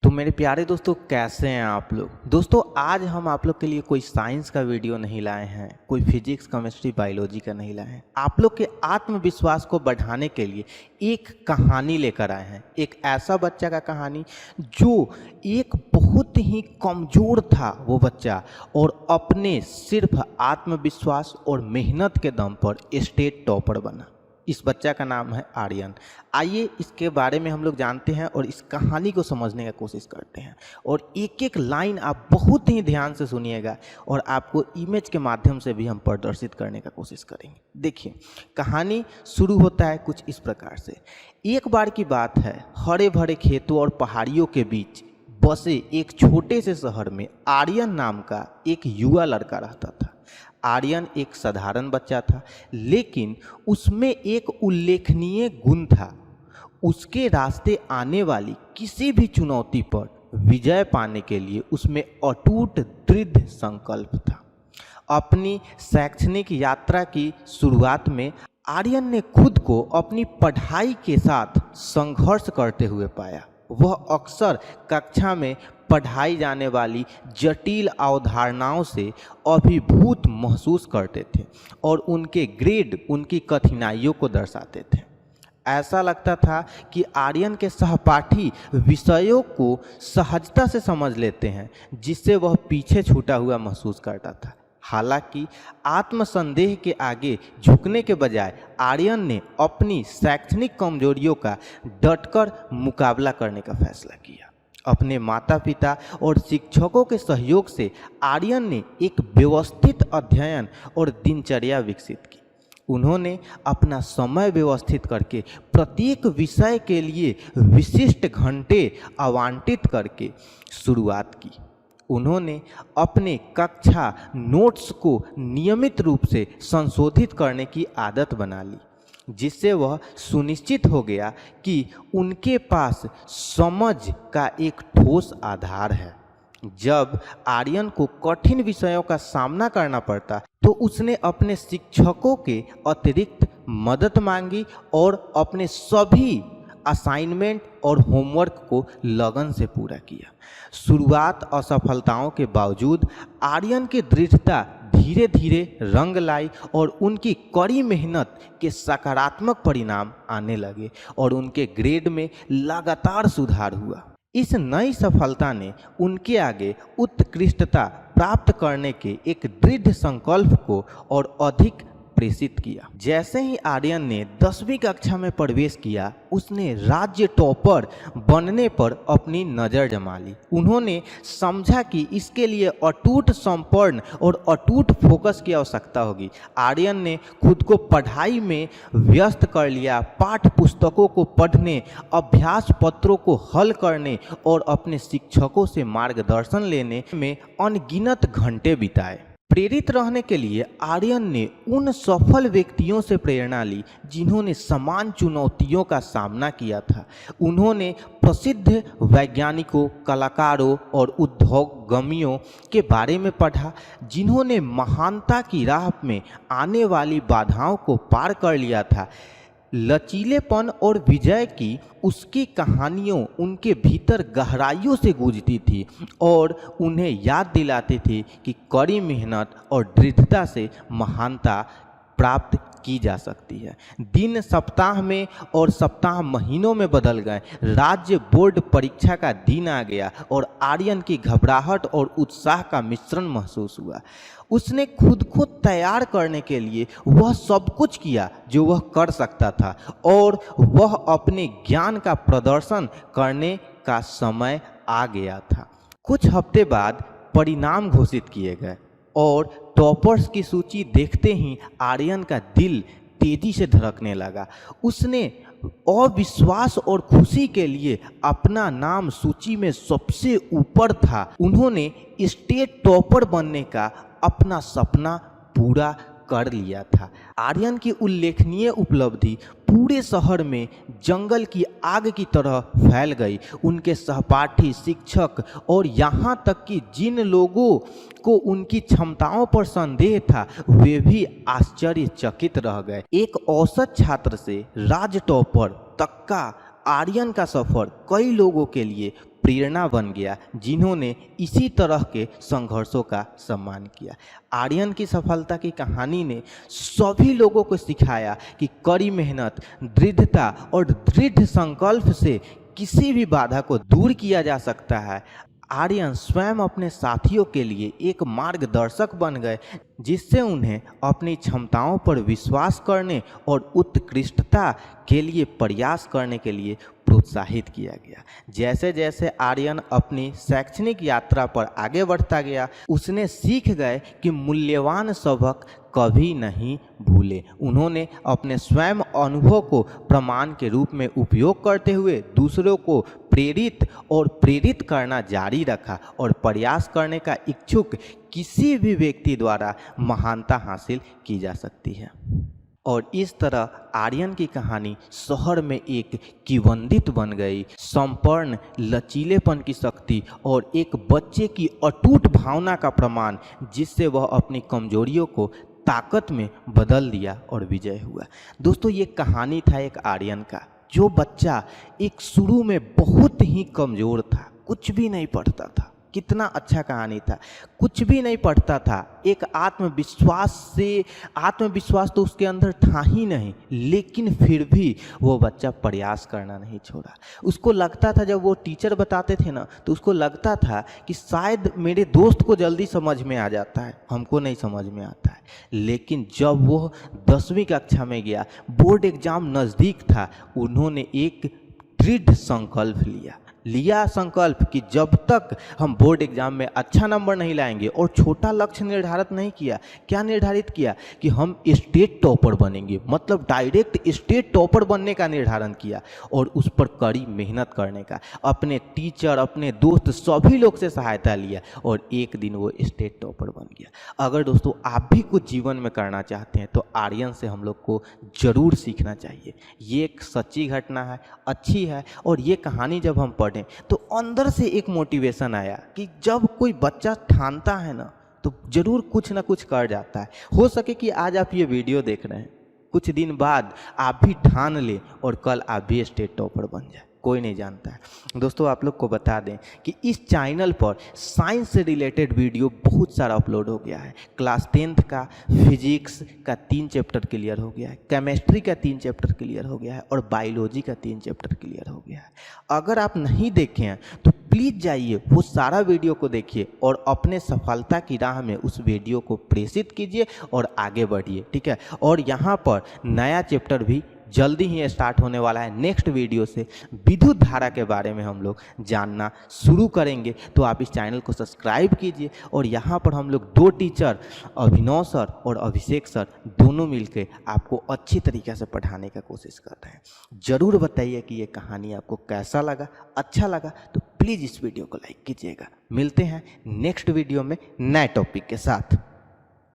तो मेरे प्यारे दोस्तों, कैसे हैं आप लोग। दोस्तों, आज हम आप लोग के लिए कोई साइंस का वीडियो नहीं लाए हैं, कोई फिजिक्स केमिस्ट्री बायोलॉजी का नहीं लाए हैं। आप लोग के आत्मविश्वास को बढ़ाने के लिए एक कहानी लेकर आए हैं। एक ऐसा बच्चा का कहानी जो एक बहुत ही कमज़ोर था वो बच्चा, और अपने सिर्फ आत्मविश्वास और मेहनत के दम पर स्टेट टॉपर बना। इस बच्चा का नाम है आर्यन। आइए इसके बारे में हम लोग जानते हैं और इस कहानी को समझने का कोशिश करते हैं। और एक एक लाइन आप बहुत ही ध्यान से सुनिएगा और आपको इमेज के माध्यम से भी हम प्रदर्शित करने का कोशिश करेंगे। देखिए, कहानी शुरू होता है कुछ इस प्रकार से। एक बार की बात है, हरे भरे खेतों और पहाड़ियों के बीच बसे एक छोटे से शहर में आर्यन नाम का एक युवा लड़का रहता था। आर्यन एक साधारण बच्चा था, लेकिन उसमें एक उल्लेखनीय गुण था। उसके रास्ते आने वाली किसी भी चुनौती पर विजय पाने के लिए उसमें अटूट दृढ़ संकल्प था। अपनी शैक्षणिक यात्रा की शुरुआत में आर्यन ने खुद को अपनी पढ़ाई के साथ संघर्ष करते हुए पाया। वह अक्सर कक्षा में पढ़ाई जाने वाली जटिल अवधारणाओं से अभिभूत महसूस करते थे और उनके ग्रेड उनकी कठिनाइयों को दर्शाते थे। ऐसा लगता था कि आर्यन के सहपाठी विषयों को सहजता से समझ लेते हैं, जिससे वह पीछे छूटा हुआ महसूस करता था। हालांकि आत्मसंदेह के आगे झुकने के बजाय आर्यन ने अपनी शैक्षणिक कमजोरियों का डटकर मुकाबला करने का फैसला किया। अपने माता पिता और शिक्षकों के सहयोग से आर्यन ने एक व्यवस्थित अध्ययन और दिनचर्या विकसित की। उन्होंने अपना समय व्यवस्थित करके प्रत्येक विषय के लिए विशिष्ट घंटे आवंटित करके शुरुआत की। उन्होंने अपने कक्षा नोट्स को नियमित रूप से संशोधित करने की आदत बना ली, जिससे वह सुनिश्चित हो गया कि उनके पास समझ का एक ठोस आधार है। जब आर्यन को कठिन विषयों का सामना करना पड़ता तो उसने अपने शिक्षकों के अतिरिक्त मदद मांगी और अपने सभी असाइनमेंट और होमवर्क को लगन से पूरा किया। शुरुआत असफलताओं के बावजूद आर्यन की दृढ़ता धीरे धीरे रंग लाई और उनकी कड़ी मेहनत के सकारात्मक परिणाम आने लगे और उनके ग्रेड में लगातार सुधार हुआ। इस नई सफलता ने उनके आगे उत्कृष्टता प्राप्त करने के एक दृढ़ संकल्प को और अधिक प्रेषित किया। जैसे ही आर्यन ने 10वीं कक्षा में प्रवेश किया, उसने राज्य टॉपर बनने पर अपनी नज़र जमा ली। उन्होंने समझा कि इसके लिए अटूट समर्पण और अटूट फोकस की आवश्यकता होगी। आर्यन ने खुद को पढ़ाई में व्यस्त कर लिया, पाठ पुस्तकों को पढ़ने, अभ्यास पत्रों को हल करने और अपने शिक्षकों से मार्गदर्शन लेने में अनगिनत घंटे बिताए। प्रेरित रहने के लिए आर्यन ने उन सफल व्यक्तियों से प्रेरणा ली जिन्होंने समान चुनौतियों का सामना किया था। उन्होंने प्रसिद्ध वैज्ञानिकों, कलाकारों और उद्योगमियों के बारे में पढ़ा, जिन्होंने महानता की राह में आने वाली बाधाओं को पार कर लिया था। लचीलेपन और विजय की उसकी कहानियों उनके भीतर गहराइयों से गूंजती थी और उन्हें याद दिलाती थी कि कड़ी मेहनत और दृढ़ता से महानता प्राप्त की जा सकती है। दिन सप्ताह में और सप्ताह महीनों में बदल गए। राज्य बोर्ड परीक्षा का दिन आ गया और आर्यन की घबराहट और उत्साह का मिश्रण महसूस हुआ। उसने खुद को तैयार करने के लिए वह सब कुछ किया जो वह कर सकता था और वह अपने ज्ञान का प्रदर्शन करने का समय आ गया था। कुछ हफ्ते बाद परिणाम घोषित किए गए और टॉपर्स की सूची देखते ही आर्यन का दिल तेजी से धड़कने लगा। उसने अविश्वास और खुशी के लिए अपना नाम सूची में सबसे ऊपर था। उन्होंने स्टेट टॉपर बनने का अपना सपना पूरा कर लिया था। आर्यन की उल्लेखनीय उपलब्धि पूरे शहर में जंगल की आग की तरह फैल गई। उनके सहपाठी, शिक्षक और यहाँ तक कि जिन लोगों को उनकी क्षमताओं पर संदेह था, वे भी आश्चर्यचकित रह गए। एक औसत छात्र से राज टॉपर तक का आर्यन का सफर कई लोगों के लिए प्रेरणा बन गया, जिन्होंने इसी तरह के संघर्षों का सम्मान किया। आर्यन की सफलता की कहानी ने सभी लोगों को सिखाया कि कड़ी मेहनत, दृढ़ता और दृढ़ संकल्प से किसी भी बाधा को दूर किया जा सकता है। आर्यन स्वयं अपने साथियों के लिए एक मार्गदर्शक बन गए, जिससे उन्हें अपनी क्षमताओं पर विश्वास करने और उत्कृष्टता के लिए प्रयास करने के लिए प्रोत्साहित किया गया। जैसे जैसे आर्यन अपनी शैक्षणिक यात्रा पर आगे बढ़ता गया, उसने सीख गए कि मूल्यवान सबक कभी नहीं भूले। उन्होंने अपने स्वयं अनुभव को प्रमाण के रूप में उपयोग करते हुए दूसरों को प्रेरित करना जारी रखा और प्रयास करने का इच्छुक किसी भी व्यक्ति द्वारा महानता हासिल की जा सकती है। और इस तरह आर्यन की कहानी शहर में एक किंवदंती बन गई। संपूर्ण लचीलेपन की शक्ति और एक बच्चे की अटूट भावना का प्रमाण, जिससे वह अपनी कमजोरियों को ताकत में बदल दिया और विजय हुआ। दोस्तों, ये कहानी था एक आर्यन का, जो बच्चा एक शुरू में बहुत ही कमज़ोर था, कुछ भी नहीं पढ़ता था। कितना अच्छा कहानी था, कुछ भी नहीं पढ़ता था। एक आत्मविश्वास तो उसके अंदर था ही नहीं, लेकिन फिर भी वो बच्चा प्रयास करना नहीं छोड़ा। उसको लगता था, जब वो टीचर बताते थे ना, तो उसको लगता था कि शायद मेरे दोस्त को जल्दी समझ में आ जाता है, हमको नहीं समझ में आता है। लेकिन जब वो 10वीं कक्षा में गया, बोर्ड एग्जाम नज़दीक था, उन्होंने एक दृढ़ संकल्प लिया संकल्प कि जब तक हम बोर्ड एग्जाम में अच्छा नंबर नहीं लाएंगे, और छोटा लक्ष्य निर्धारित नहीं किया। क्या निर्धारित किया? कि हम स्टेट टॉपर बनेंगे, मतलब डायरेक्ट स्टेट टॉपर बनने का निर्धारण किया, और उस पर कड़ी मेहनत करने का। अपने टीचर, अपने दोस्त, सभी लोग से सहायता लिया, और एक दिन वो स्टेट टॉपर बन गया। अगर दोस्तों आप भी कुछ जीवन में करना चाहते हैं, तो आर्यन से हम लोग को ज़रूर सीखना चाहिए। ये एक सच्ची घटना है, अच्छी है, और ये कहानी जब हम पढ़ें तो अंदर से एक मोटिवेशन आया कि जब कोई बच्चा ठानता है ना, तो जरूर कुछ ना कुछ कर जाता है। हो सके कि आज आप ये वीडियो देख रहे हैं, कुछ दिन बाद आप भी ठान ले और कल आप भी स्टेट टॉपर बन जाए, कोई नहीं जानता है। दोस्तों, आप लोग को बता दें कि इस चैनल पर साइंस से रिलेटेड वीडियो बहुत सारा अपलोड हो गया है। क्लास 10th का फिजिक्स का 3 चैप्टर क्लियर हो गया है, केमिस्ट्री का 3 चैप्टर क्लियर हो गया है, और बायोलॉजी का 3 चैप्टर क्लियर हो गया है। अगर आप नहीं देखे हैं तो प्लीज़ जाइए, वो सारा वीडियो को देखिए और अपने सफलता की राह में उस वीडियो को प्रेषित कीजिए और आगे बढ़िए, ठीक है। और यहाँ पर नया चैप्टर भी जल्दी ही स्टार्ट होने वाला है। नेक्स्ट वीडियो से विद्युत धारा के बारे में हम लोग जानना शुरू करेंगे, तो आप इस चैनल को सब्सक्राइब कीजिए। और यहाँ पर हम लोग 2 टीचर, अभिनव सर और अभिषेक सर, दोनों मिलकर आपको अच्छी तरीके से पढ़ाने का कोशिश कर रहे हैं। ज़रूर बताइए कि ये कहानी आपको कैसा लगा। अच्छा लगा तो प्लीज़ इस वीडियो को लाइक कीजिएगा। मिलते हैं नेक्स्ट वीडियो में नए टॉपिक के साथ।